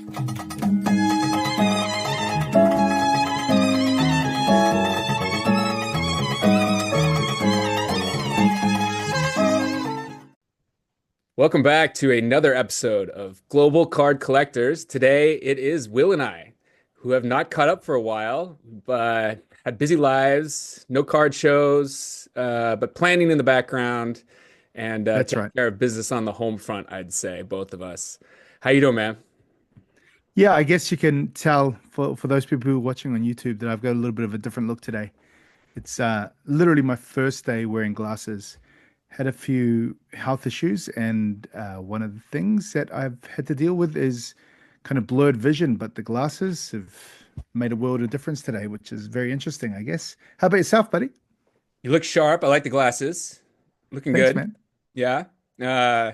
Welcome back to another episode of Global Card Collectors. Today it is Will and I, who have not caught up for a while, but had busy lives, no card shows, but planning in the background and That's taking right. care of business on the home front, I'd say, both of us. How you doing, man? Yeah, I guess you can tell for those people who are watching on YouTube that I've got a little bit of a different look today. It's literally my first day wearing glasses. Had a few health issues, and one of the things that I've had to deal with is kind of blurred vision, but the glasses have made a world of difference today, which is very interesting, I guess. How about yourself, buddy? You look sharp. I like the glasses. Looking Thanks, good. man. Yeah. Uh,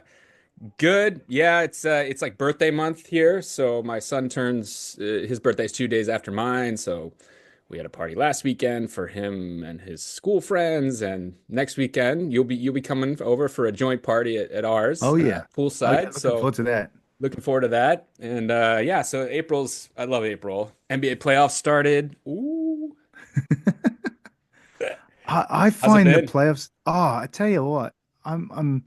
Good. Yeah, it's like birthday month here. So my son turns his birthday's 2 days after mine. So we had a party last weekend for him and his school friends, and next weekend you'll be coming over for a joint party at ours, Oh yeah. Oh yeah, poolside. looking So forward to that. looking forward to that. And yeah, so I love April. NBA playoffs started. Ooh, I how's it find the been? playoffs. Oh, I tell you what, I'm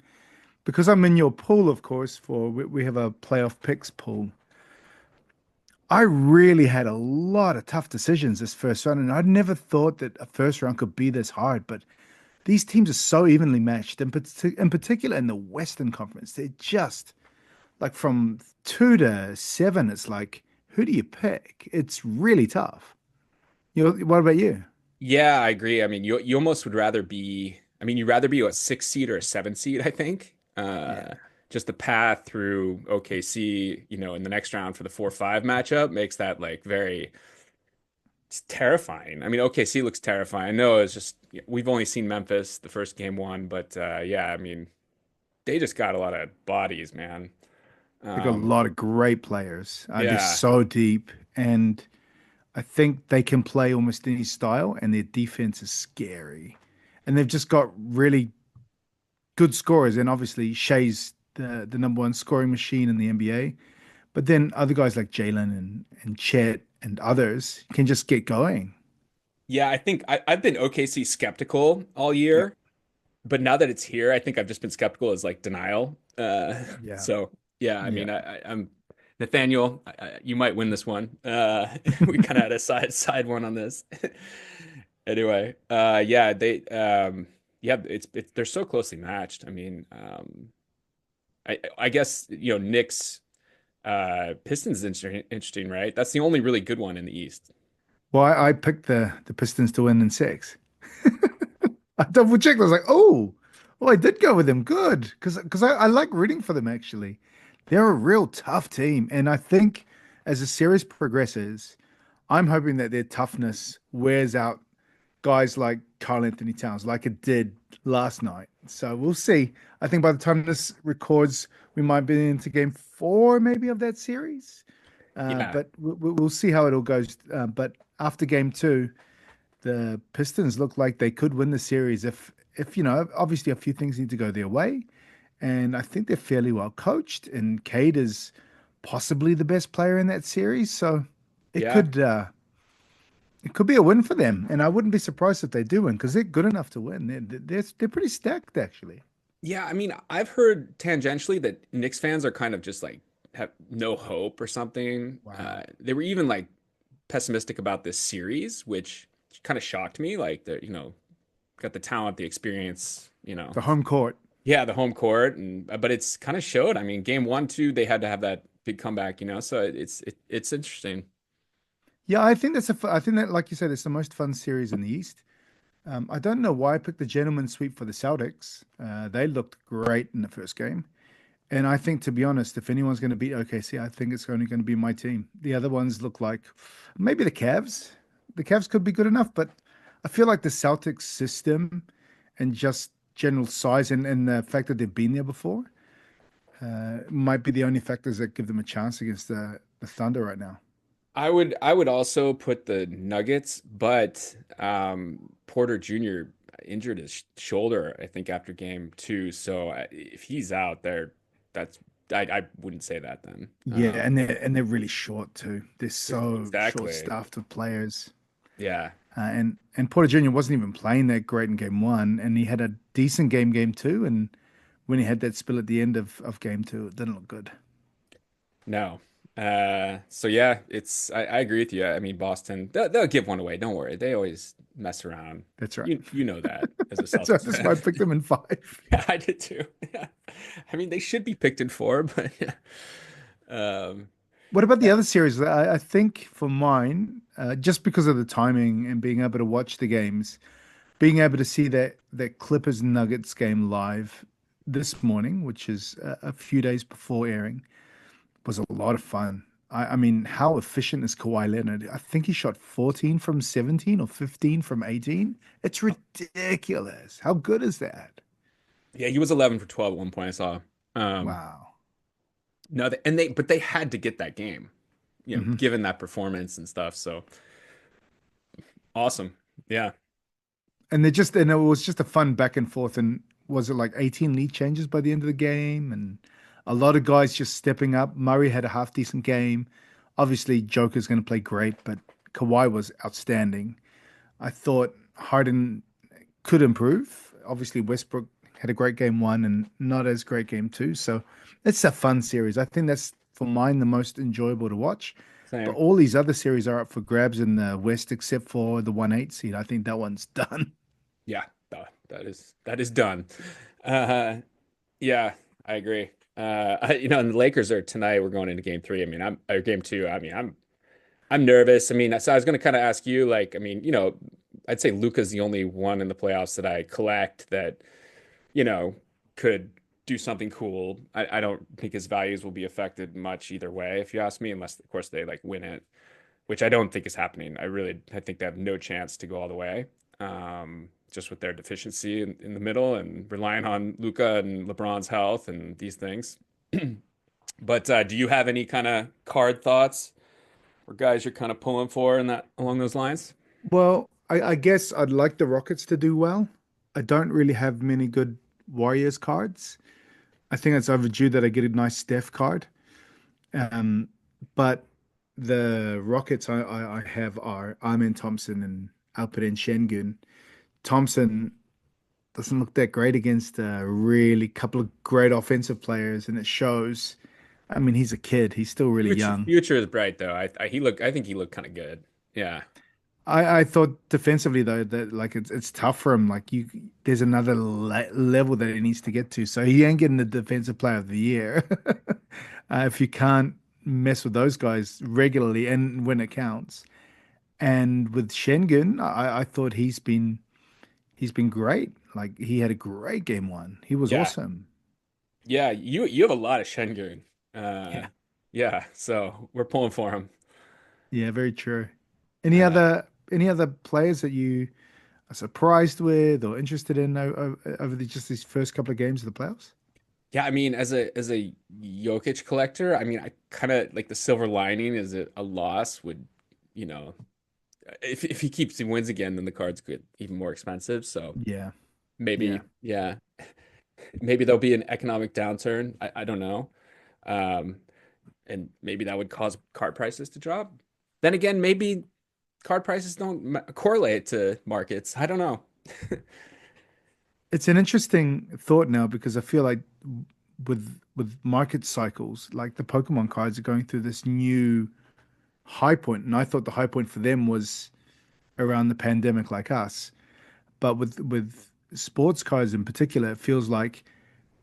because I'm in your pool, of course, for we have a playoff picks pool. I really had a lot of tough decisions this first round, and I'd never thought that a first round could be this hard. But these teams are so evenly matched, in particular in the Western Conference. They're just like from 2 to 7. It's like, who do you pick? It's really tough. What about you? Yeah, I agree. I mean, you almost would rather be, I mean, you'd rather be a 6 seed or a 7 seed, I think. Yeah, Just the path through OKC, in the next round for the 4-5 matchup makes that like very it's terrifying. I mean, OKC looks terrifying. I know it's just we've only seen Memphis the first game one, but yeah, I mean, they just got a lot of bodies, man. they got a Um, lot of great players. They're yeah, so deep, and I think they can play almost any style, and their defense is scary. And they've just got really good scorers, and obviously Shea's the number one scoring machine in the NBA. But then other guys like Jalen and Chet and others can just get going. yeah, I think I've been OKC skeptical all Yep. year. But now that it's here, I think I've just been skeptical as like denial. Yeah. So yeah, I Yeah. mean, I'm Nathaniel. You might win this one. We kind of had a side one on this. Anyway, yeah, yeah, they're so closely matched. I mean, I guess Knicks, Pistons is interesting, right? That's the only really good one in the East. Well, I picked the Pistons to win in six. I double checked. I was like, oh, I did go with them. Good, because I like rooting for them actually. They're a real tough team, and I think as the series progresses, I'm hoping that their toughness wears out guys like Carl Anthony Towns, like it did last night. So we'll see. I think by the time this records, we might be into game four, maybe of that series. Yeah, But we'll see how it all goes. But after game two, the Pistons look like they could win the series if obviously a few things need to go their way. And I think they're fairly well coached, and Cade is possibly the best player in that series. So it yeah. could uh, it could be a win for them, and I wouldn't be surprised if they do win because they're good enough to win. They're pretty stacked actually. Yeah, I mean, I've heard tangentially that Knicks fans are kind of just like have no hope or something. Wow. They were even like pessimistic about this series, which kind of shocked me. Like they're, got the talent, the experience, The home court. yeah, the home court, and but it's kind of showed. I mean, game one, two, they had to have that big comeback, so it's interesting. Yeah, I think I think that, like you said, it's the most fun series in the East. I don't know why I picked the gentleman sweep for the Celtics. They looked great in the first game. And I think, to be honest, if anyone's going to beat OKC, I think it's only going to be my team. The other ones look like maybe the Cavs. The Cavs could be good enough, but I feel like the Celtics system and just general size and the fact that they've been there before might be the only factors that give them a chance against the Thunder right now. I would also put the Nuggets, but Porter Jr. injured his shoulder, I think, after game two. So if he's out there, that's I wouldn't say that then. Yeah, and they're really short too. They're so Exactly. short-staffed with players. Yeah. And Porter Jr. wasn't even playing that great in game one, and he had a decent game two, and when he had that spill at the end of game two, it didn't look good. No. So yeah, I agree with you. I mean, Boston, they'll give one away. Don't worry. They always mess around. That's right. You know that as a So Celtics that's why I fan. picked them in five. Yeah, I did too. Yeah. I mean, they should be picked in four, but yeah. Um, What about the other series? I think for mine, just because of the timing and being able to watch the games, being able to see that Clippers Nuggets game live this morning, which is a few days before airing, was a lot of fun. I mean, how efficient is Kawhi Leonard? I think he shot 14 from 17 or 15 from 18. It's ridiculous. How good is that? yeah, he was 11 for 12 at one point I saw. Um, Wow. no, but they had to get that game, Hmm. given that performance and stuff. So awesome. Yeah. And it was just a fun back and forth. And was it like 18 lead changes by the end of the game? And a lot of guys just stepping up. Murray had a half decent game. Obviously, Joker's going to play great, but Kawhi was outstanding. I thought Harden could improve. Obviously, Westbrook had a great game one and not as great game two. So it's a fun series. I think that's for mine the most enjoyable to watch. But Same. all these other series are up for grabs in the West, except for the 1-8 seed. I think that one's done. Yeah, that is done. Uh, yeah, I agree. And the Lakers are tonight. We're going into game three. I mean, I'm or game two. I mean, I'm nervous. I mean, so I was going to kind of ask you, like, I mean, I'd say Luka's the only one in the playoffs that I collect that, you know, could do something cool. I don't think his values will be affected much either way, if you ask me, unless of course they like win it, which I don't think is happening. I think they have no chance to go all the way. Just with their deficiency in the middle and relying on Luka and LeBron's health and these things. But do you have any kind of card thoughts or guys you're kind of pulling for in that along those lines? Well, I guess I'd like the Rockets to do well. I don't really have many good Warriors cards. I think it's overdue that I get a nice Steph card. Um, but the Rockets I have are Armin Thompson and Alperen Şengün. Thompson doesn't look that great against a really couple of great offensive players, and it shows. I mean, he's a kid. He's still really young. Future is bright though. I think he looked kind of good. Yeah. I thought defensively though that like it's tough for him. Like there's another level that he needs to get to. So he ain't getting the defensive player of the year if you can't mess with those guys regularly and when it counts. And with Schengen, I thought he's been great. Like he had a great game one. He was Yeah. awesome. Yeah, you have a lot of Şengün. Uh Yeah. yeah, so we're pulling for him. Yeah, very true. Any Uh other players that you are surprised with or interested in over just these first couple of games of the playoffs? yeah, I mean as a Jokic collector, I mean I kind of like the silver lining is a loss would, you know, if he keeps he wins again, then the cards get even more expensive. So Yeah, yeah. maybe, yeah, maybe there'll be an economic downturn. I don't know. Um, and maybe that would cause card prices to drop. Then again, maybe card prices don't correlate to markets. I don't know. It's an interesting thought now because I feel like with market cycles, like the Pokemon cards are going through this new high point, and I thought the high point for them was around the pandemic, like us. But with sports cards in particular, it feels like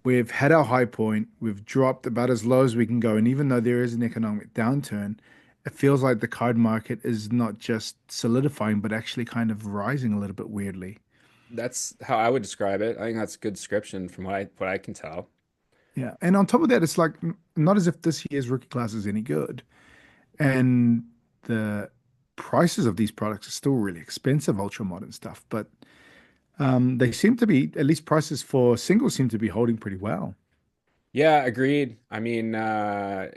we've had our high point, we've dropped about as low as we can go, and even though there is an economic downturn, it feels like the card market is not just solidifying, but actually kind of rising a little bit weirdly. That's how I would describe it. I think that's a good description from what I can tell. Yeah. And on top of that, it's like not as if this year's rookie class is any good. And the prices of these products are still really expensive, ultra modern stuff. But they seem to be, at least prices for singles seem to be holding pretty well. Yeah, agreed. I,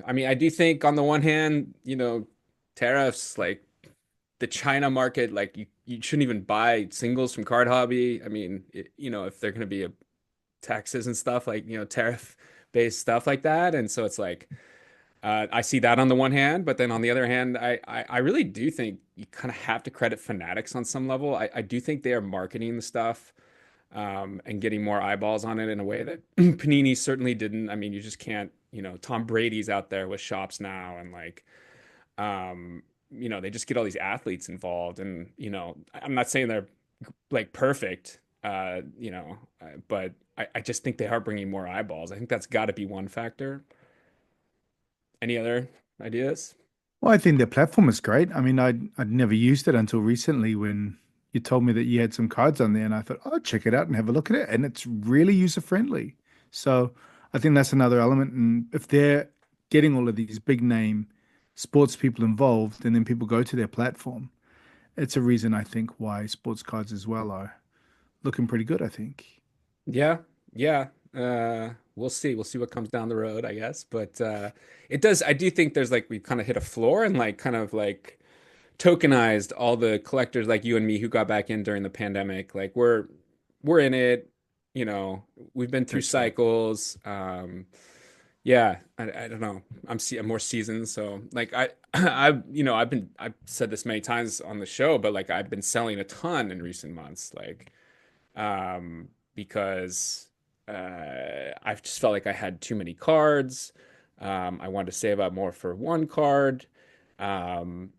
I mean, I do think on the one hand, tariffs like the China market, like you shouldn't even buy singles from Card Hobby. I mean, if they're going to be taxes and stuff like, tariff based stuff like that. And so it's like I see that on the one hand, but then on the other hand, I really do think you kind of have to credit Fanatics on some level. I do think they are marketing the stuff and getting more eyeballs on it in a way that Panini certainly didn't. I mean, you just can't, Tom Brady's out there with shops now and like, um, they just get all these athletes involved. And, I'm not saying they're like perfect, but I just think they are bringing more eyeballs. I think that's got to be one factor. Any other ideas? Well, I think their platform is great. I mean, I'd never used it until recently when you told me that you had some cards on there, and I thought, oh, check it out and have a look at it, and it's really user friendly. So I think that's another element. And if they're getting all of these big name sports people involved, and then people go to their platform, it's a reason I think why sports cards as well are looking pretty good, I think. Yeah, yeah. We'll see. We'll see what comes down the road, I guess. But it does. I do think there's like we've kind of hit a floor and like kind of like tokenized all the collectors like you and me who got back in during the pandemic. Like we're in it. You know, we've been through That's right. cycles. Yeah, I don't know. I'm more seasoned, so like I've said this many times on the show, but like I've been selling a ton in recent months. Like because I've just felt like I had too many cards. I wanted to save up more for one card. Um,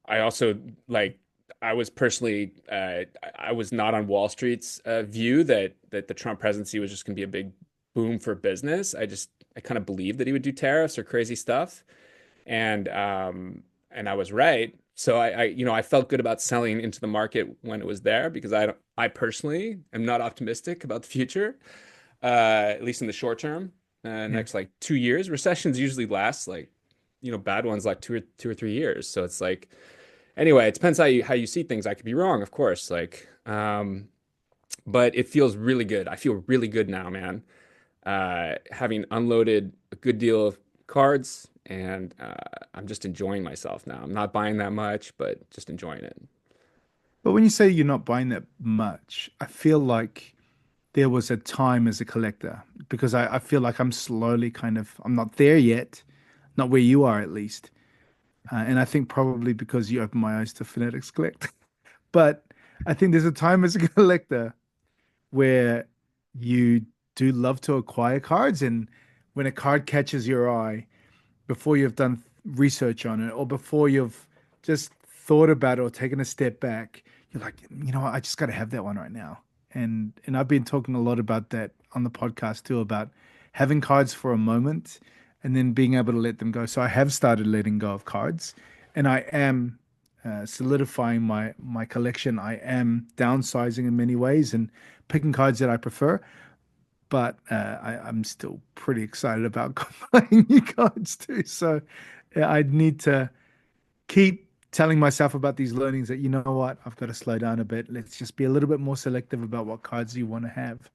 I also like I was personally I was not on Wall Street's view that the Trump presidency was just going to be a big boom for business. I kind of believed that he would do tariffs or crazy stuff, and I was right. So I felt good about selling into the market when it was there because I personally am not optimistic about the future, at least in the short term. Yeah. Next like 2 years, recessions usually last like bad ones like two or 3 years. So it's like anyway, it depends how you see things. I could be wrong, of course. Like, but it feels really good. I feel really good now, man. Having unloaded a good deal of cards, and I'm just enjoying myself now. I'm not buying that much, but just enjoying it. But when you say you're not buying that much, I feel like there was a time as a collector because I feel like I'm slowly I'm not there yet, not where you are at least. And I think probably because you opened my eyes to Fanatics Collect. But I think there's a time as a collector where you do love to acquire cards. And when a card catches your eye, before you've done research on it or before you've just thought about it or taken a step back, you're like, you know what, I just got to have that one right now. And I've been talking a lot about that on the podcast too, about having cards for a moment and then being able to let them go. So I have started letting go of cards, and I am solidifying my collection. I am downsizing in many ways and picking cards that I prefer, but I'm still pretty excited about buying new cards too. So yeah, I need to keep telling myself about these learnings that, you know what, I've got to slow down a bit. Let's just be a little bit more selective about what cards you want to have.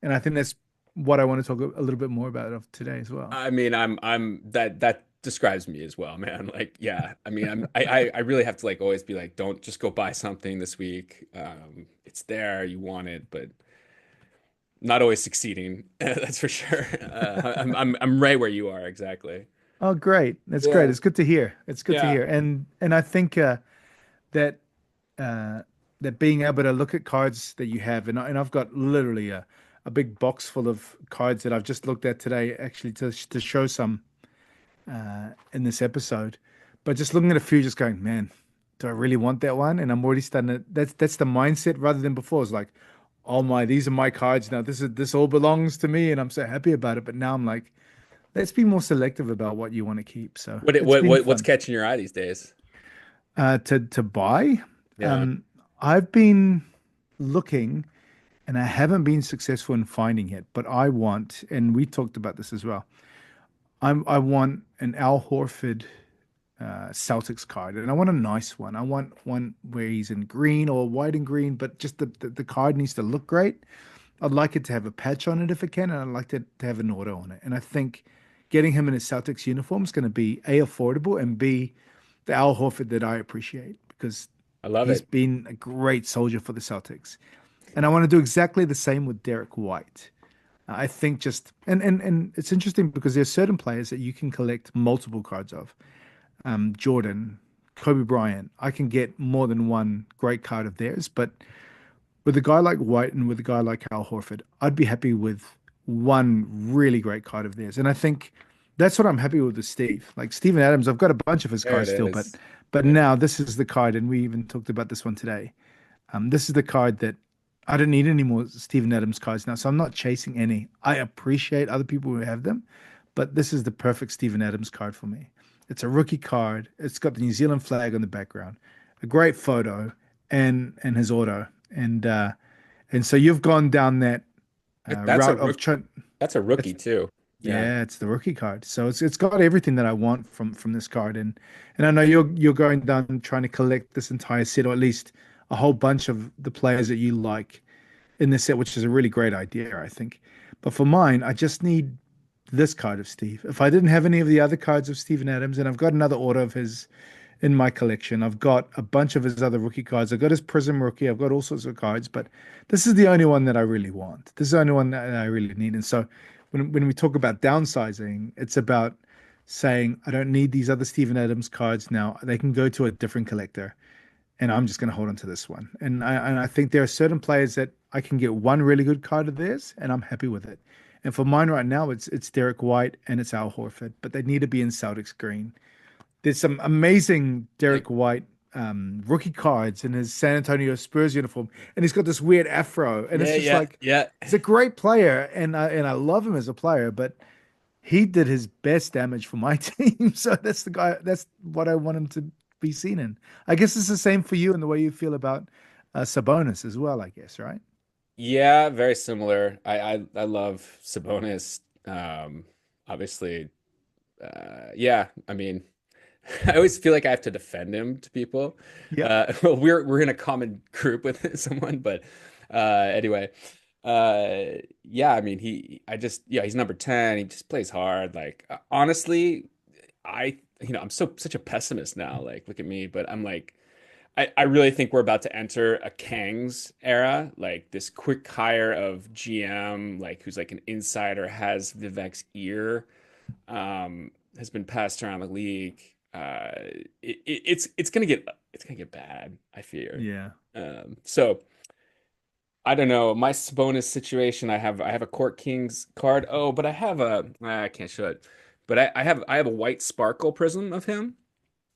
And I think that's what I want to talk a little bit more about of today as well. I mean, I'm that describes me as well, man. Like, yeah. I mean, I really have to like always be like, don't just go buy something this week. It's there, you want it, but not always succeeding. That's for sure. I'm right where you are, exactly. Oh, great. That's great. Yeah. It's good to hear. It's good to Yeah. hear. And I think that uh, that being able to look at cards that you have, and I've got literally a big box full of cards that I've just looked at today, actually to show some in this episode. But just looking at a few, just going, man, do I really want that one? And I'm already starting to. That's the mindset rather than before. It's like, oh my, these are my cards now. This all belongs to me, and I'm so happy about it. But now I'm like, let's be more selective about what you want to keep. So it's been What's fun. catching your eye these days? To buy. Yeah. I've been looking and I haven't been successful in finding it, but I want, and we talked about this as well. I want an Al Horford Celtics card, and I want a nice one. I want one where he's in green or white and green, but just the card needs to look great. I'd like it to have a patch on it if it can, and I'd like it to have an auto on it. And I think getting him in a Celtics uniform is going to be A, affordable, and B, the Al Horford that I appreciate because I love he's it. been a great soldier for the Celtics. And I want to do exactly the same with Derek White. I think just and it's interesting because there's certain players that you can collect multiple cards of. Jordan, Kobe Bryant. I can get more than one great card of theirs, but with a guy like White and with a guy like Al Horford, I'd be happy with one really great card of theirs. And I think that's what I'm happy with Steve. Like Steven Adams, I've got a bunch of his There cards it still, is. but Yeah. now this is the card, and we even talked about this one today. This is the card that I don't need any more Steven Adams cards now, so I'm not chasing any. I appreciate other people who have them, but this is the perfect Steven Adams card for me. It's a rookie card. It's got the New Zealand flag on the background, a great photo, and his auto, and so you've gone down that That's a route of rook. trying. That's a rookie It's too. Yeah. yeah, it's the rookie card. So it's got everything that I want from this card. And I know you're going down trying to collect this entire set, or at least a whole bunch of the players that you like in this set, which is a really great idea, I think. But for mine, I just need this card of Steve. If I didn't have any of the other cards of Steven Adams, and I've got another order of his in my collection. I've got a bunch of his other rookie cards. I've got his Prism rookie. I've got all sorts of cards, but this is the only one that I really want. This is the only one that I really need. And so when we talk about downsizing, it's about saying I don't need these other Steven Adams cards now. They can go to a different collector, and I'm just going to hold on to this one. And I think there are certain players that I can get one really good card of theirs, and I'm happy with it. And for mine right now, it's Derek White and it's Al Horford, but they need to be in Celtics green. There's some amazing Like, Derek White rookie cards in his San Antonio Spurs uniform, and he's got this weird afro, and it's yeah, just yeah, like yeah. he's a great player, and I love him as a player, but he did his best damage for my team, so that's the guy. That's what I want him to be seen in. I guess it's the same for you and the way you feel about Sabonis as well. I guess, right? Yeah, very similar. I love Sabonis. Obviously, yeah. I mean, I always feel like I have to defend him to people. Yep. Well, we're in a common group with someone, but anyway, yeah. I mean, yeah, he's number 10. He just plays hard. Like honestly, I'm such a pessimist now. Like, look at me, but I'm like. I really think we're about to enter a Kang's era, like this quick hire of GM, like who's like an insider, has Vivek's ear, has been passed around the league. It's gonna get bad, I fear. Yeah. So I don't know. My Sabonis situation, I have a Court Kings card. Oh, but I can't show it. But I have a white sparkle prism of him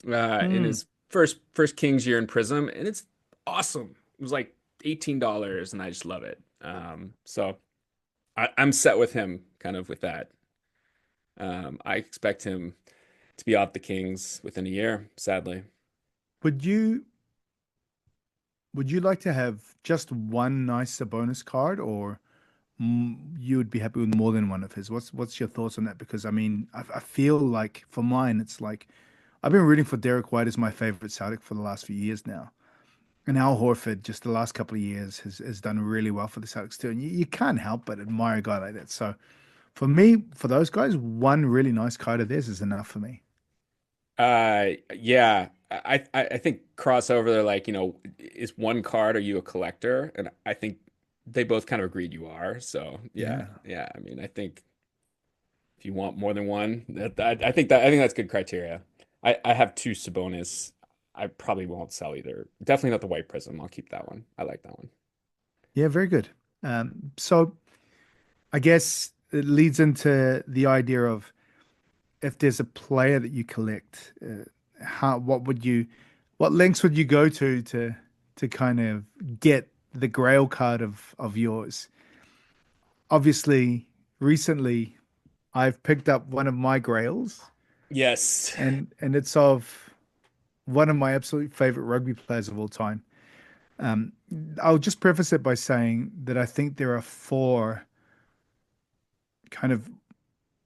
in Hmm. his first Kings year in Prism, and it's awesome. It was like $18, and I just love it. So I'm set with him, kind of with that. I expect him to be off the Kings within a year, sadly. Would you would you like to have just one nice Sabonis card, or you would be happy with more than one of his? What's your thoughts on that? Because I mean, I feel like for mine, it's like I've been rooting for Derek White as my favorite Celtic for the last few years now. And Al Horford, just the last couple of years, has done really well for the Celtics too. And you can't help but admire a guy like that. So for me, for those guys, one really nice card of theirs is enough for me. Yeah, I think crossover. They're like, is one card? Are you a collector? And I think they both kind of agreed you are. So yeah, Yeah. yeah. I mean, I think if you want more than one, I think that's good criteria. I have two Sabonis. I probably won't sell either. Definitely not the White Prism. I'll keep that one. I like that one. Yeah, very good. So I guess it leads into the idea of if there's a player that you collect, what lengths would you go to kind of get the Grail card of yours? Obviously, recently I've picked up one of my Grails, Yes. and it's of one of my absolute favorite rugby players of all time. Um, I'll just preface it by saying that I think there are four kind of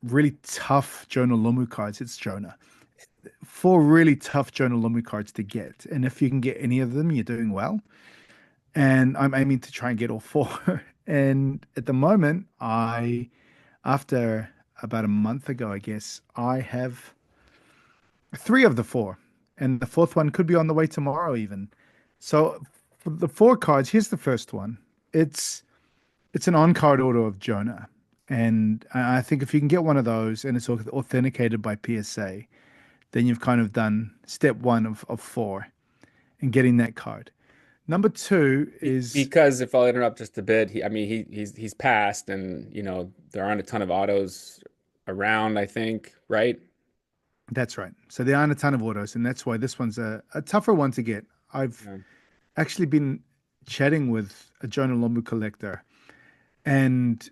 really tough Jonah Lomu cards. It's Jonah. Four really tough Jonah Lomu cards to get. And if you can get any of them, you're doing well. And I'm aiming to try and get all four. And at the moment, after about a month ago, I guess, I have three of the four. And the fourth one could be on the way tomorrow, even. So for the four cards, here's the first one. It's it's an on-card order of Jonah. And I think if you can get one of those and it's authenticated by PSA, then you've kind of done step one of four in getting that card. Number two is Because if I'll interrupt just a bit, I mean, he's passed, and there aren't a ton of autos around. I think, right? that's right. So there aren't a ton of autos, and that's why this one's a tougher one to get. I've Yeah. actually been chatting with a Jonah Lomu collector, and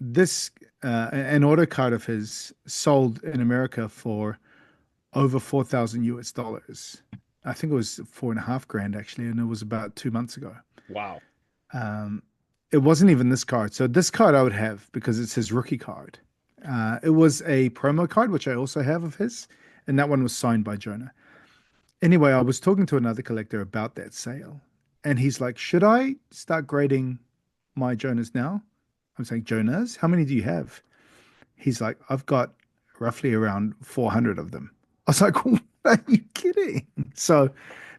this an auto card of his sold in America for over 4,000 US dollars. I think it was 4.5 grand actually, and it was about 2 months ago. Wow. Um, it wasn't even this card. So this card I would have because it's his rookie card. It was a promo card, which I also have of his, and that one was signed by Jonah. Anyway, I was talking to another collector about that sale, and he's like, "Should I start grading my Jonas now?" I'm saying, "Jonas, how many do you have?" He's like, "I've got roughly around 400 of them." I was like, "Are you kidding?" So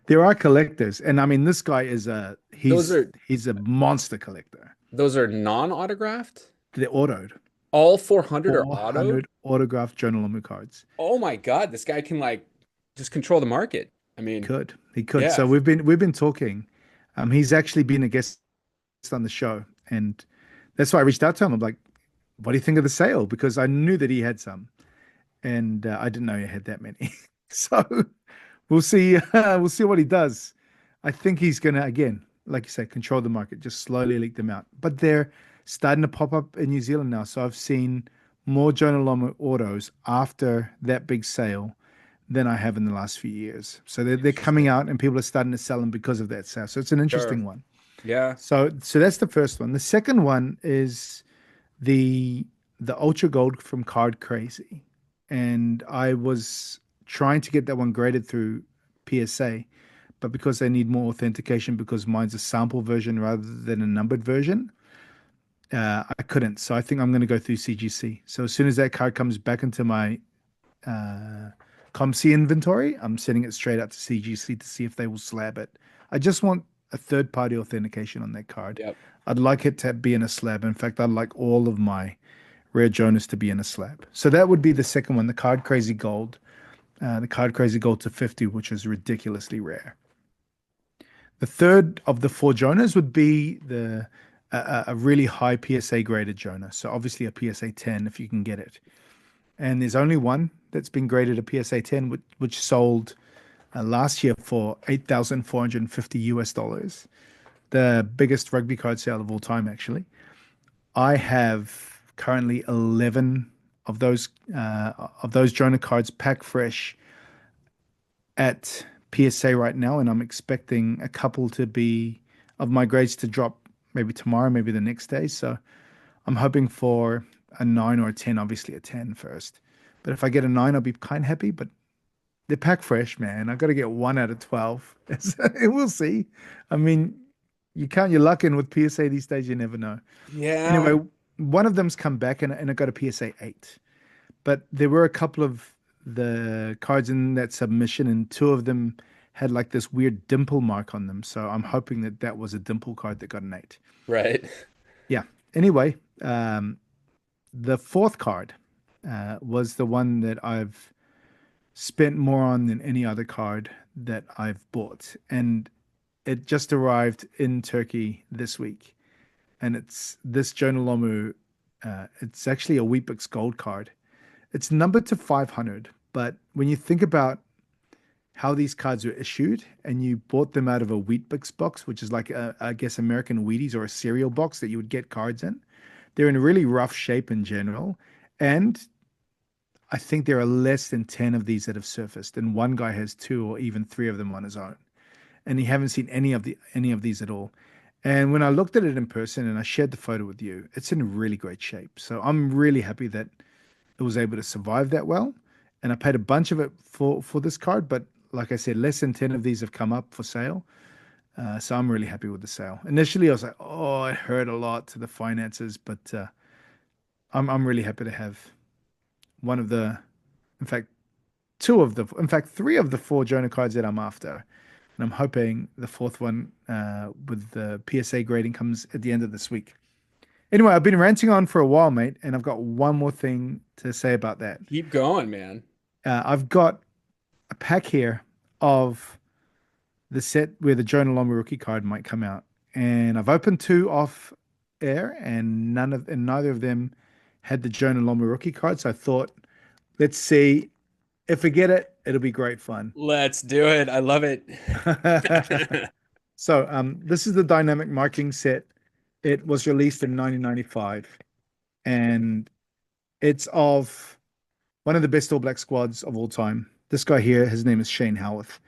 there are collectors, and I mean, this guy is a Those he's are he's a monster collector. those are non-autographed. They're autoed. All 400 are autoed. 400 autographed Jonah Lomu cards. Oh my God, this guy can like just control the market. I mean, He could. yeah, So we've been talking. He's actually been a guest on the show, and that's why I reached out to him. I'm like, "What do you think of the sale?" Because I knew that he had some, and I didn't know he had that many. So we'll see. We'll see what he does. I think he's gonna again, like you said, control the market, just slowly leak them out. But they're starting to pop up in New Zealand now. So I've seen more Jonah Lomu autos after that big sale than I have in the last few years. So they're coming interesting. out and people are starting to sell them because of that sale. So it's an Sure. interesting one. Yeah. So that's the first one. The second one is the the Ultra Gold from Card Crazy, and I was trying to get that one graded through PSA, but because they need more authentication because mine's a sample version rather than a numbered version, I couldn't. So I think I'm going to go through CGC. So as soon as that card comes back into my uh, ComC inventory, I'm sending it straight out to CGC to see if they will slab it. I just want a third party authentication on that card. Yep. I'd like it to be in a slab. In fact, I'd like all of my Rare Jonas to be in a slab. So that would be the second one, the Card Crazy Gold. The Card Crazy Gold to 50, which is ridiculously rare. The third of the four Jonas would be a really high PSA graded Jonah. So obviously a PSA 10 if you can get it. And there's only one that's been graded a PSA 10, which sold last year for 8,450 US dollars, the biggest rugby card sale of all time, actually. I have currently 11 of those Jonah cards pack fresh at PSA right now, and I'm expecting a couple to be of my grades to drop maybe tomorrow, maybe the next day. So I'm hoping for a 9 or a 10, obviously a 10 first. But if I get a 9, I'll be kind of happy. But they're pack fresh, man. I got to get 1 out of 12. We'll see. I mean, you count your luck in with PSA these days, you never know. Yeah. Anyway, one of them's come back and I got a PSA 8. But there were a couple of the cards in that submission, and two of them had like this weird dimple mark on them. So I'm hoping that that was a dimple card that got an 8. Right. Yeah. Anyway, the fourth card was the one that I've spent more on than any other card that I've bought. And it just arrived in Turkey this week. And it's this Jonah Lomu. It's actually a Weepics Gold card. It's numbered to 500. But when you think about how these cards were issued and you bought them out of a Weet-Bix box, which is like, I guess, American Wheaties or a cereal box that you would get cards in, they're in really rough shape in general. And I think there are less than 10 of these that have surfaced. And one guy has two or even three of them on his own. And you haven't seen any of these at all. And when I looked at it in person and I shared the photo with you, it's in really great shape. So I'm really happy that it was able to survive that well. And I paid a bunch of it for this card, but like I said, less than 10 of these have come up for sale. So I'm really happy with the sale. Initially, I was like, oh, it hurt a lot to the finances, but I'm really happy to have one of the, in fact, in fact, three of the four Jonah cards that I'm after. And I'm hoping the fourth one with the PSA grading comes at the end of this week. Anyway, I've been ranting on for a while, mate, and I've got one more thing to say about that. Keep going, man. I've got a pack here of the set where the Jonah Lomu rookie card might come out, and I've opened two off air, and neither of them had the Jonah Lomu rookie card. So I thought, let's see if we get it, it'll be great fun. Let's do it. I love it. So, this is the dynamic marking set. It was released in 1995, and it's of one of the best All Black squads of all time. This guy here, his name is Shane Howarth.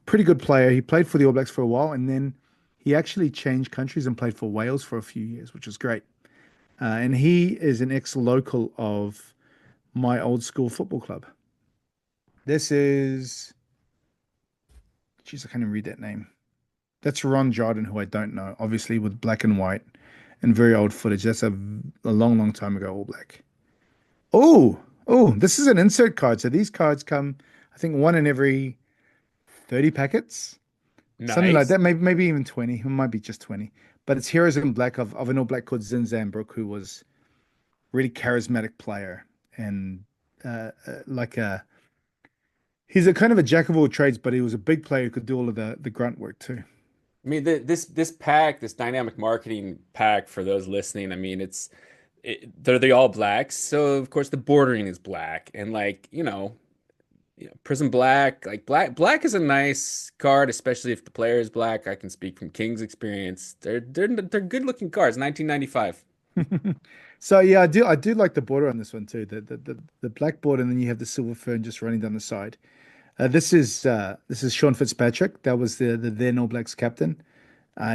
Pretty good player. He played for the All Blacks for a while, and then he actually changed countries and played for Wales for a few years, which was great. And he is an ex-local of my old school football club. This is, geez, I can't even read that name. That's Ron Jordan, who I don't know, obviously with black and white and very old footage. That's a long, long time ago, All Black. Oh, this is an insert card. So these cards come, I think, one in every 30 packets, something like Nice. that. Maybe even 20. It might be just 20. But it's Heroes in Black of an All Black called Zinzan who was really charismatic player and like a he's a kind of a jack of all trades, but he was a big player who could do all of the grunt work too. I mean, this pack, this dynamic marketing pack for those listening, I mean, they're the all blacks, so of course the bordering is black, and like Prism Black, like black is a nice card, especially if the player is black. I can speak from King's experience. They're good looking cards. 1995. So yeah, I do like the border on this one too. The black border, and then you have the silver fern just running down the side. This is Sean Fitzpatrick. That was the then All Blacks captain.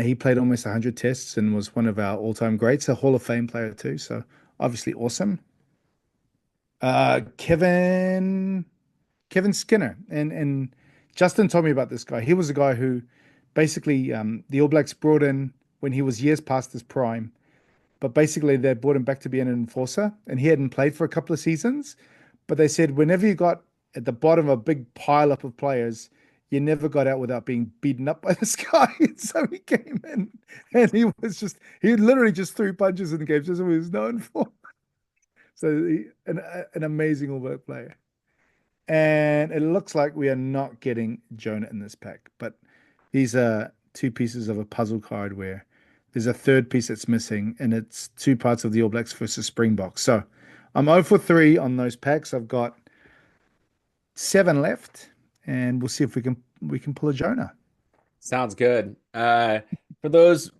He played almost 100 tests and was one of our all-time greats, a Hall of Fame player too. So obviously awesome. Kevin Skinner and Justin told me about this guy. He was a guy who basically the All Blacks brought in when he was years past his prime, but basically they brought him back to be an enforcer, and he hadn't played for a couple of seasons. But they said whenever you got at the bottom of a big pile up of players, you never got out without being beaten up by this guy. So he came in and he literally just threw punches in the games. That's what he was known for. So an amazing All Black player. And it looks like we are not getting Jonah in this pack, but these are two pieces of a puzzle card where there's a third piece that's missing, and it's two parts of the All Blacks versus Springboks. So I'm 0 for 3 on those packs. I've got seven left, and we'll see if we can pull a Jonah. Sounds good. For those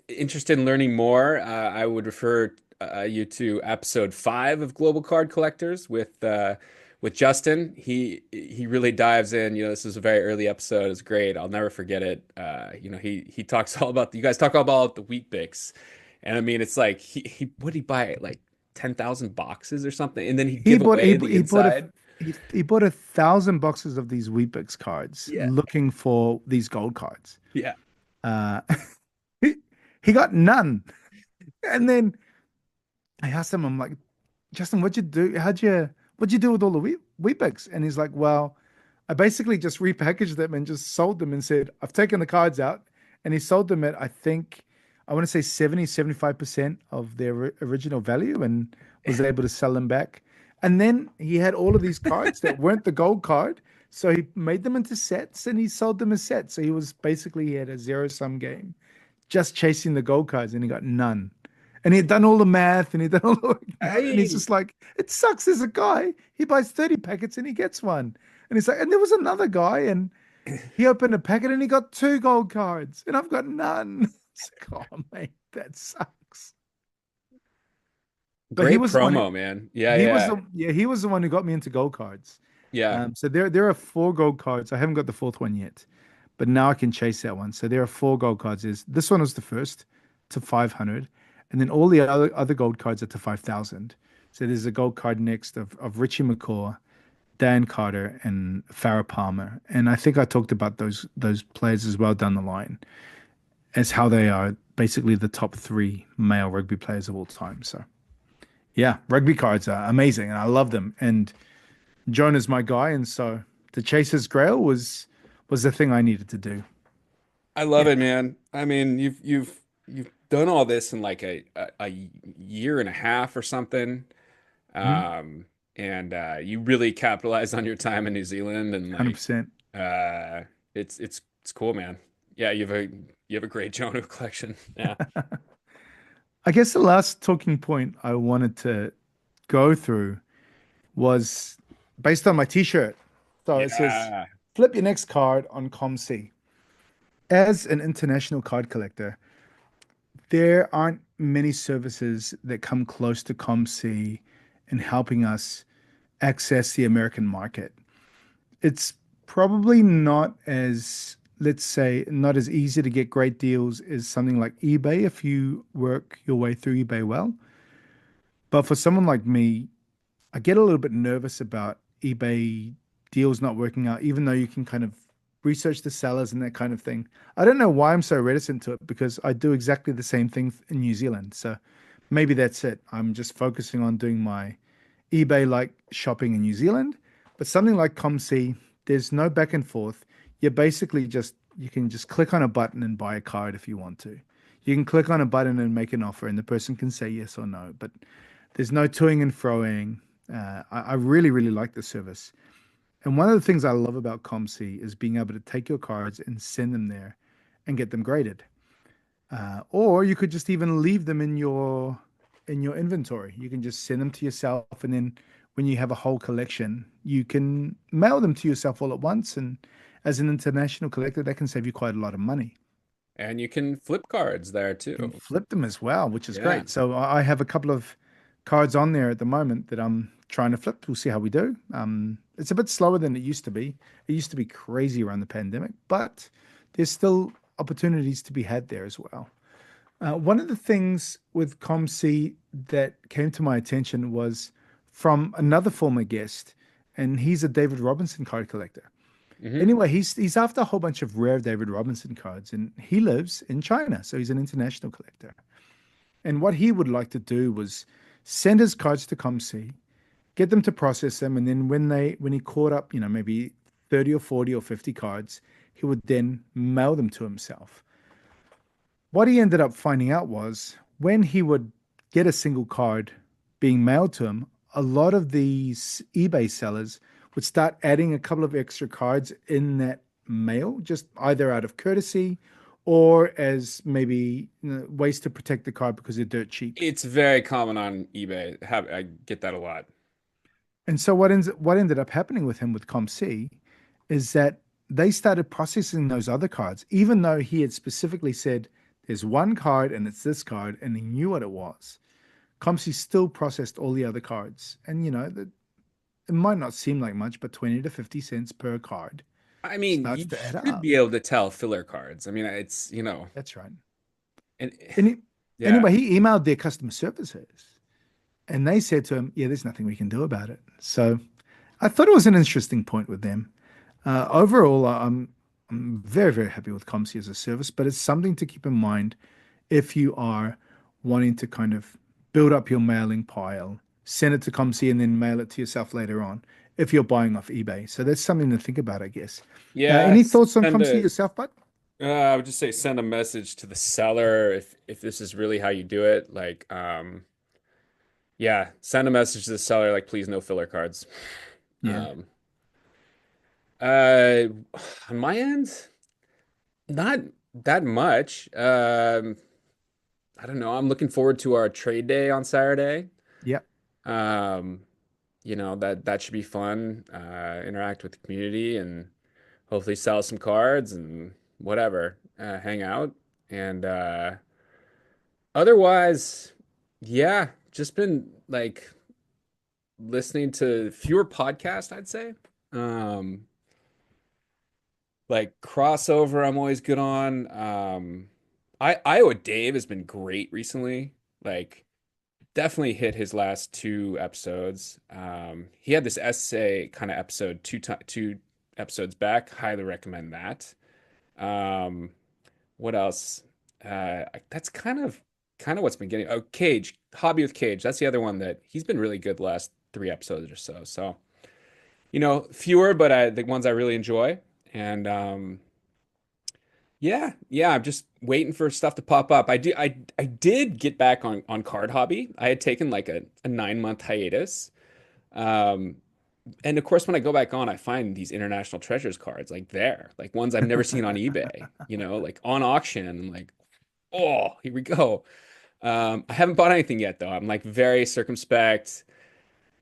interested in learning more, I would refer you to episode 5 of Global Card Collectors with Justin. He really dives in. This is a very early episode. It's great. I'll never forget it. He talks all about you guys talk all about the wheat bix, and I mean it's like he what did he buy like 10,000 boxes or something, and then he'd He give bought he, away the he bought a inside. he bought 1,000 boxes of these Weepics cards, Yeah, looking for these gold cards. yeah. Uh, he, he got none, and then I asked him, I'm like, Justin, what'd you do? What'd you do with all the Weepics? And he's like, well, I basically just repackaged them and just sold them and said, I've taken the cards out. And he sold them at, I think, I want to say 75% of their original value and was able to sell them back. And then he had all of these cards that weren't the gold card. So he made them into sets and he sold them as sets. So he had a zero-sum game just chasing the gold cards and he got none. And he had done all the math and he'd done all the work I out. And he's mean, just like, it sucks. There's a guy, he buys 30 packets and he gets one. And he's like, and there was another guy and he opened a packet and he got two gold cards and I've got none. It's like, oh, mate, that sucks. But he great was the one who, promo, man. Yeah, he was yeah, the, yeah, he was the one who got me into gold cards. yeah. So there are four gold cards. I haven't got the fourth one yet, but now I can chase that one. So there are four gold cards. This one was the first to 500, and then all the other gold cards are to 5,000. So there's a gold card next of Richie McCaw, Dan Carter, and Farrah Palmer. And I think I talked about those players as well down the line as how they are basically the top three male rugby players of all time. So yeah, rugby cards are amazing, and I love them. And Jonah's my guy, and so to chase his grail was the thing I needed to do. I love Yeah. it, man. I mean, you've done all this in like a year and a half or something. Mhm. Um, and you really capitalize on your time in New Zealand and like 100%. uh it's cool, man. Yeah, you have a great Jono collection. Yeah. I guess the last talking point I wanted to go through was based on my t-shirt. So it says, Yeah. flip your next card on ComC. As an international card collector, there aren't many services that come close to ComC in helping us access the American market. It's probably not as, let's say, not as easy to get great deals as something like eBay if you work your way through eBay well. But for someone like me, I get a little bit nervous about eBay deals not working out, even though you can kind of research the sellers and that kind of thing. I don't know why I'm so reticent to it because I do exactly the same thing in New Zealand. So maybe that's it. I'm just focusing on doing my eBay like shopping in New Zealand. But something like ComC, there's no back and forth. You're basically just, you can just click on a button and buy a card if you want to. You can click on a button and make an offer, and the person can say yes or no. But there's no toing and froing. I really, really like the service. And one of the things I love about ComC is being able to take your cards and send them there and get them graded. Or you could just even leave them in your inventory. You can just send them to yourself, and then when you have a whole collection, you can mail them to yourself all at once. And as an international collector, that can save you quite a lot of money. And you can flip cards there You can too. flip them as well, which is Yeah. great. So I have a couple of cards on there at the moment that I'm trying to flip. We'll see how we do. It's a bit slower than it used to be. It used to be crazy around the pandemic, but there's still opportunities to be had there as well. One of the things with ComC that came to my attention was from another former guest, and he's a David Robinson card collector. Hmm. Anyway, he's after a whole bunch of rare David Robinson cards, and he lives in China, so he's an international collector. And what he would like to do was send his cards to ComC, get them to process them, and then when he caught up, maybe 30 or 40 or 50 cards, he would then mail them to himself. What he ended up finding out was when he would get a single card being mailed to him, a lot of these eBay sellers would start adding a couple of extra cards in that mail, just either out of courtesy or as maybe ways to protect the card because they're dirt cheap. It's very common on eBay. I get that a lot. And so what ended up happening with him with ComC is that they started processing those other cards, even though he had specifically said there's one card and it's this card, and he knew what it was. ComC still processed all the other cards, and it might not seem like much, but 20 to 50 cents per card I mean, starts you to add should up. be able to tell filler cards. I mean, it's. That's right. And And yeah. anyway, he emailed their customer services, and they said to him, "Yeah, there's nothing we can do about it." So I thought it was an interesting point with them. Overall, I'm very, very happy with ComC as a service, but it's something to keep in mind if you are wanting to kind of build up your mailing pile, send it to ComC, and then mail it to yourself later on if you're buying off eBay. So that's something to think about, I guess. Yeah, Any thoughts on send ComC a yourself, bud? I would just say send a message to the seller if this is really how you do it. Like, yeah, send a message to the seller like, please no filler cards. Yeah. Um, uh, on my end, not that much. I don't know. I'm looking forward to our trade day on Saturday. Yeah. Um, that should be fun. Interact with the community and hopefully sell some cards and whatever. Hang out and otherwise, yeah, just been like listening to fewer podcasts, I'd say. Um, like crossover, I'm always good on. Iowa Dave has been great recently. Like definitely hit his last two episodes. He had this essay kind of episode two episodes back. Highly recommend that. Um, what else? That's kind of what's been getting. Oh, Cage, Hobby with Cage. That's the other one that he's been really good the last three episodes or so. So fewer, but the ones I really enjoy. And Yeah, yeah, I'm just waiting for stuff to pop up. I did get back on card hobby. I had taken like a 9 month hiatus. Um, and of course when I go back on, I find these international treasures cards like there, like ones I've never seen on eBay, like on auction. I'm like, oh, here we go. I haven't bought anything yet though. I'm like very circumspect,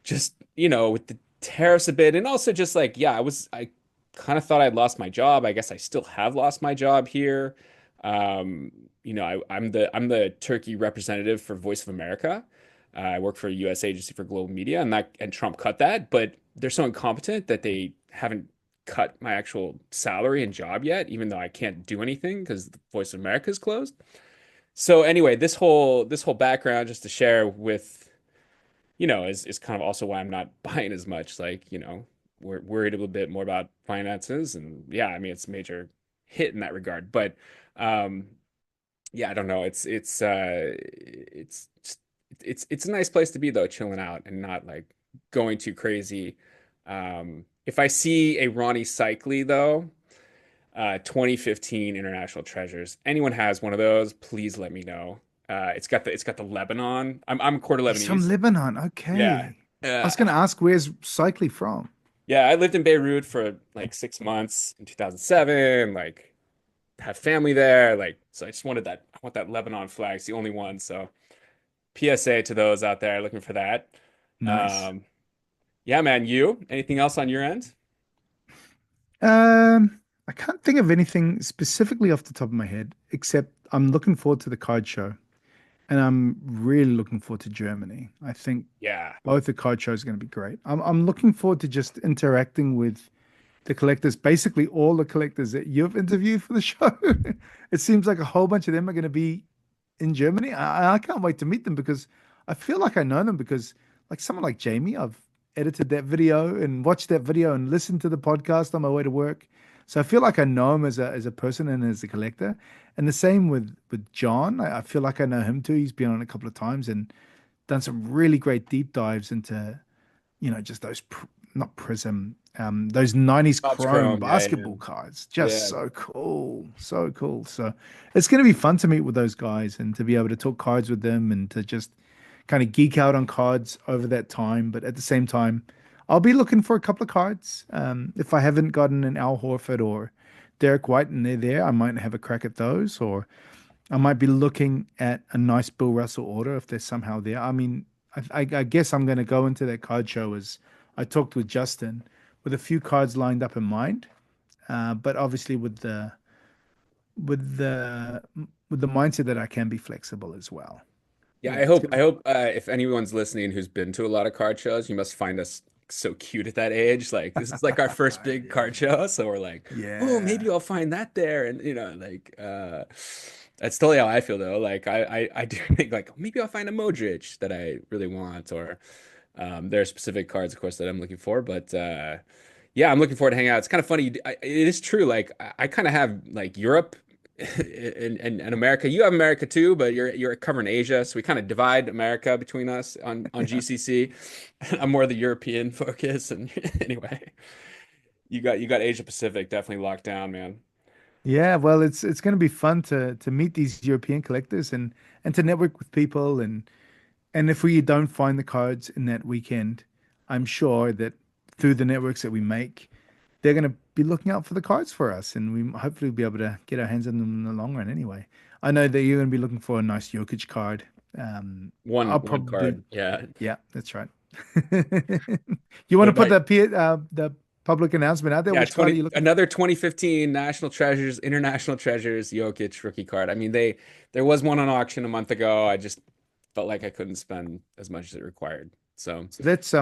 just with the tariffs a bit, and also just like, yeah, I kind of thought I'd lost my job. I guess I still have lost my job here. I'm the Turkey representative for Voice of America. I work for a U.S. agency for global media, and Trump cut that, but they're so incompetent that they haven't cut my actual salary and job yet, even though I can't do anything because Voice of America is closed. So anyway, this whole background just to share with is kind of also why I'm not buying as much. Like, we're worried a little bit more about finances, and yeah, I mean it's a major hit in that regard. But um, yeah, I don't know. It's a nice place to be though, chilling out and not like going too crazy. If I see a Ronnie Cycli though, 2015 International Treasures. Anyone has one of those, please let me know. It's got the Lebanon. I'm quarter He's from Lebanese. Lebanon. Yeah. Okay. I Uh, was going to ask where's Cycli from? yeah, I lived in Beirut for like 6 months in 2007, like have family there. Like, so I want that Lebanon flag. It's the only one. So PSA to those out there looking for that. Nice. Um, yeah, man, anything else on your end? I can't think of anything specifically off the top of my head, except I'm looking forward to the card show, and I'm really looking forward to Germany. I think Yeah, both the card shows are going to be great. I'm looking forward to just interacting with the collectors, basically all the collectors that you've interviewed for the show. It seems like a whole bunch of them are going to be in Germany. I can't wait to meet them because I feel like I know them because like someone like Jamie, I've edited that video and watched that video and listened to the podcast on my way to work. So I feel like I know him as a person and as a collector. And the same with John. I feel like I know him too. He's been on a couple of times and done some really great deep dives into just those not Prism, those 90s Bob's Chrome Chrome. Yeah, yeah, basketball cards. Just yeah. so cool. So cool. So it's going to be fun to meet with those guys and to be able to talk cards with them and to just kind of geek out on cards over that time. But at the same time, I'll be looking for a couple of cards. If I haven't gotten an Al Horford or Derek White and they're there, I might have a crack at those. Or I might be looking at a nice Bill Russell order if they're somehow there. I mean, I guess I'm going to go into that card show as I talked with Justin with a few cards lined up in mind, but obviously with the with the mindset that I can be flexible as well. Yeah, Yeah, I it's hope gonna I be hope if anyone's listening who's been to a lot of card shows, you must find us so cute at that age. Like this is like our first big yeah, card show, so we're like, oh, yeah, maybe I'll find that there, and like that's totally how I feel though. Like I do think like maybe I'll find a Modric that I really want, or there are specific cards, of course, that I'm looking for, but yeah, I'm looking forward to hanging out. It's kind of funny. It is true. Like I kind of have like Europe and America. You have America too, but you're covering Asia, so we kind of divide America between us on yeah. GCC. I'm more the European focus, and anyway, you got Asia Pacific definitely locked down, man. Yeah, well, it's going to be fun to meet these European collectors and to network with people and if we don't find the cards in that weekend, I'm sure that through the networks that we make, they're going to be looking out for the cards for us, and we hopefully be able to get our hands on them in the long run. Anyway, I know that you're going to be looking for a nice Jokic card. One I'll one probably, card, yeah, yeah, that's right. You want What to put about the public announcement out there? yeah, Which card are 20 you looking for? another 2015 National Treasures, International Treasures, Jokic rookie card. I mean, there was one on auction a month ago. I just felt like I couldn't spend as much as it required. So So that's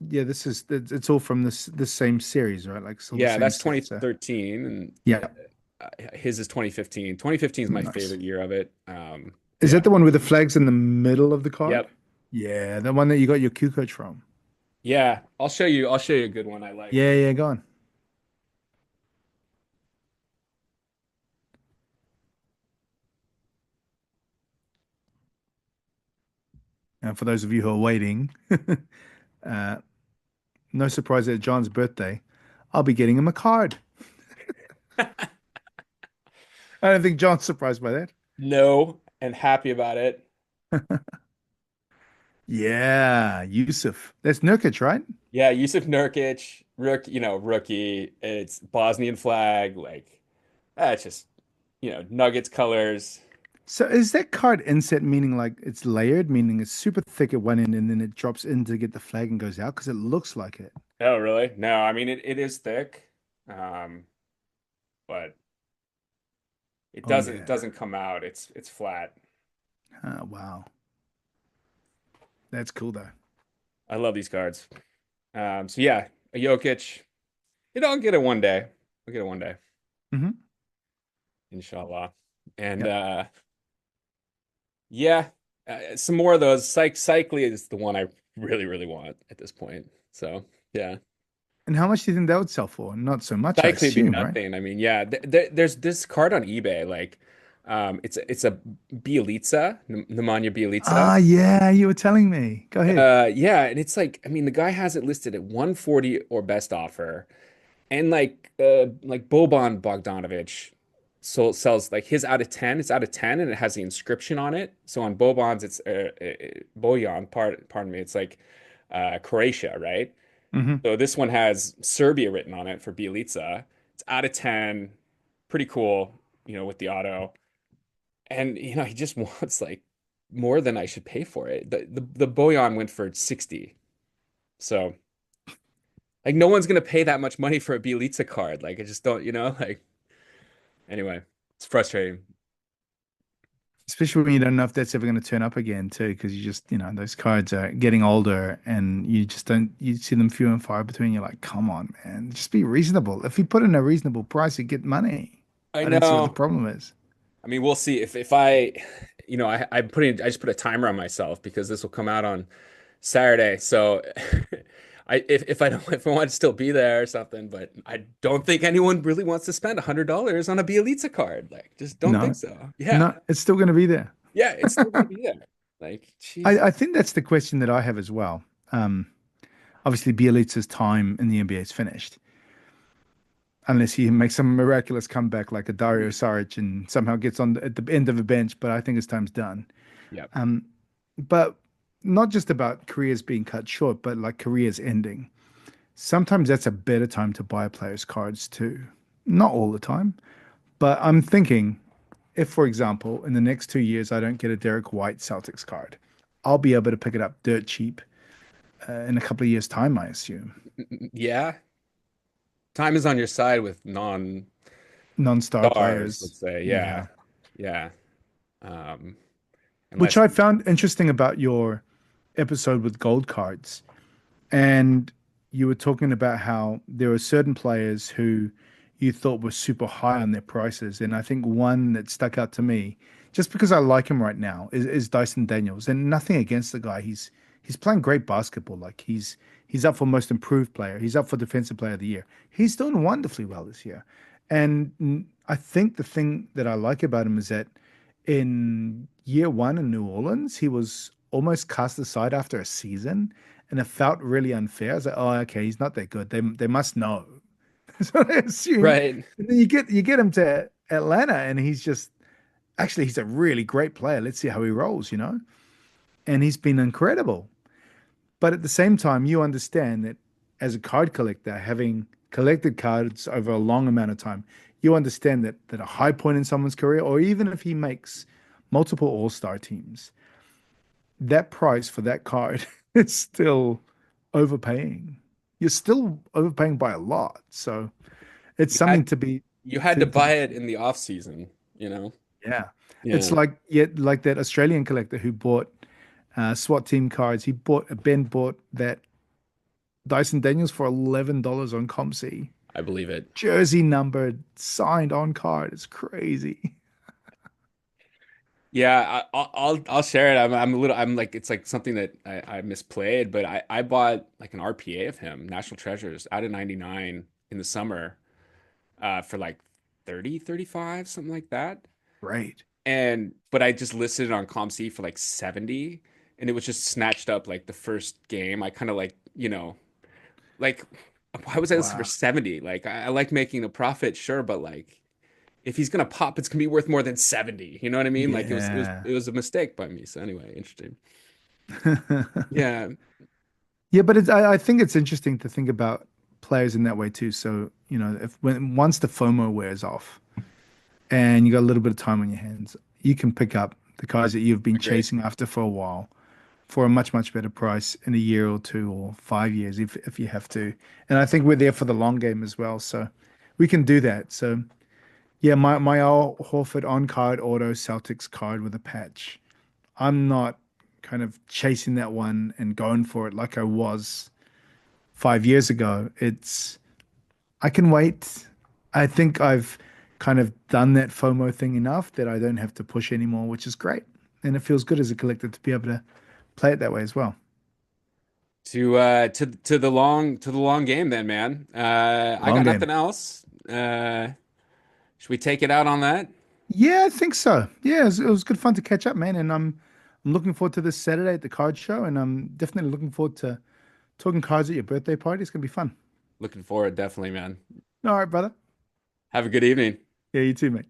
yeah, this is it's all from this same series, right? Like it's all the yeah, same that's set. So 2013, and yeah, his is 2015. 2015 is my nice. favorite year of it. Is Yeah. that the one with the flags in the middle of the card? Yep. Yeah, the one that you got your Q coach from. Yeah, I'll show you a good one I like. Yeah, yeah, go on. And for those of you who are waiting, uh, no surprise at John's birthday, I'll be getting him a card. I don't think John's surprised by that. No, and happy about it. Yeah, Yusuf. That's Nurkic, right? Yeah, Yusuf Nurkic, rookie. It's Bosnian flag, like it's just, Nuggets colors. So is that card inset meaning like it's layered, meaning it's super thick at one end and then it drops in to get the flag and goes out? Because it looks like it. Oh, really? No, I mean it is thick, um, but it Oh doesn't yeah. come out. It's flat. Oh, wow. That's cool though. I love these cards. So yeah, a Jokic. I'll get it one day. I'll get it one day, Hmm. inshallah. And Yep. yeah, some more of those. Cycly is the one I really, really want at this point. So yeah, And how much do you think that would sell for? Not so much, I Cycly would be assume, right? nothing. I mean, yeah, there's this card on eBay, like, it's a Bielitsa, Nemanja Bielitsa. Ah, yeah, you were telling me. Go ahead. Yeah, and it's like, I mean, the guy has it listed at 140 or best offer, and like Boban Bogdanovic sells like his out of 10. It's out of 10, and it has the inscription on it. So on Boban's, it's Bojan. Pardon me. It's like Croatia, right? Hmm. So this one has Serbia written on it for Bielitsa. It's out of 10, pretty cool, with the auto. And he just wants like more than I should pay for it. The Bojan went for 60. So like no one's gonna pay that much money for a Bielitsa card. Like I just don't, like anyway, it's frustrating. Especially when you don't know if that's ever going to turn up again, too, because you just, those cards are getting older and you just don't, you see them few and far between. You're like, come on, man, just be reasonable. If you put in a reasonable price, you get money. I I don't see what the know. problem is. I mean, we'll see if I, I just put a timer on myself because this will come out on Saturday. So if I don't if I want to still be there or something, but I don't think anyone really wants to spend $100 on a Bielitsa card. Like, just don't think No, so. Yeah. no, it's still going to be there. Yeah, it's still gonna be there. Like, I Jesus. think that's the question that I have as well. Um, Obviously, Bielitsa's time in the NBA is finished, unless he makes some miraculous comeback like a Dario Saric and somehow gets on at the end of a bench. But I think his time's done. Yep. But not just about careers being cut short, but like careers ending. Sometimes that's a better time to buy players' cards too. Not all the time, but I'm thinking if, for example, in the next 2 years I don't get a Derek White Celtics card, I'll be able to pick it up dirt cheap in a couple of years' time, I assume. Yeah. Time is on your side with Non-star non-stars, players. let's say. Yeah. Yeah. Yeah. Um, Which unless I found interesting about your episode with gold cards. And you were talking about how there are certain players who you thought were super high on their prices. And I think one that stuck out to me, just because I like him right now, is Dyson Daniels. And nothing against the guy. He's playing great basketball. Like he's up for most improved player. He's up for defensive player of the year. He's doing wonderfully well this year. And I think the thing that I like about him is that in year one in New Orleans, he was almost cast aside after a season, and it felt really unfair. I was like, oh, okay, he's not that good. They must know. So I assumed. right. And then you get him to Atlanta, and he's just actually he's a really great player. Let's see how he rolls. And he's been incredible. But at the same time, you understand that as a card collector, having collected cards over a long amount of time, you understand that a high point in someone's career, or even if he makes multiple all-star teams, that price for that card is still overpaying. You're still overpaying by a lot. So it's You something had to be you had to to buy be it in the off season, you know? yeah. It's Yeah, like that Australian collector who bought SWAT team cards. Ben bought that Dyson Daniels for $11 on ComC. I believe it. Jersey numbered, signed on card. It's crazy. Yeah, I'll share it. I'm a little I'm like it's like something that I misplayed, but I bought like an RPA of him, National Treasures, out of 99 in the summer, for like 30, 35, something like that. Right. And but I just listed it on ComC for like 70, and it was just snatched up like the first game. I kind of like, like why was I listed for Wow. 70? Like I like making a profit, sure, but like if he's gonna pop, it's gonna be worth more than 70. You know what I mean? Like Yeah. it was a mistake by me. So anyway, interesting. Yeah, Yeah, but I think it's interesting to think about players in that way too. So, if when once the FOMO wears off and you got a little bit of time on your hands, you can pick up the cars that you've been agree. chasing after for a while for a much, much better price in a year or two or 5 years if you have to. And I think we're there for the long game as well. So we can do that. So yeah, my Al Horford on card auto Celtics card with a patch. I'm not kind of chasing that one and going for it like I was 5 years ago. I can wait. I think I've kind of done that FOMO thing enough that I don't have to push anymore, which is great. And it feels good as a collector to be able to play it that way as well. To the long game then, man. I Long got game. nothing else. Should we take it out on that? Yeah, I think so. Yeah, it was good fun to catch up, man. And I'm looking forward to this Saturday at the card show, and I'm definitely looking forward to talking cards at your birthday party. It's gonna be fun. Looking forward, definitely, man. All right, brother. Have a good evening. Yeah, you too, mate.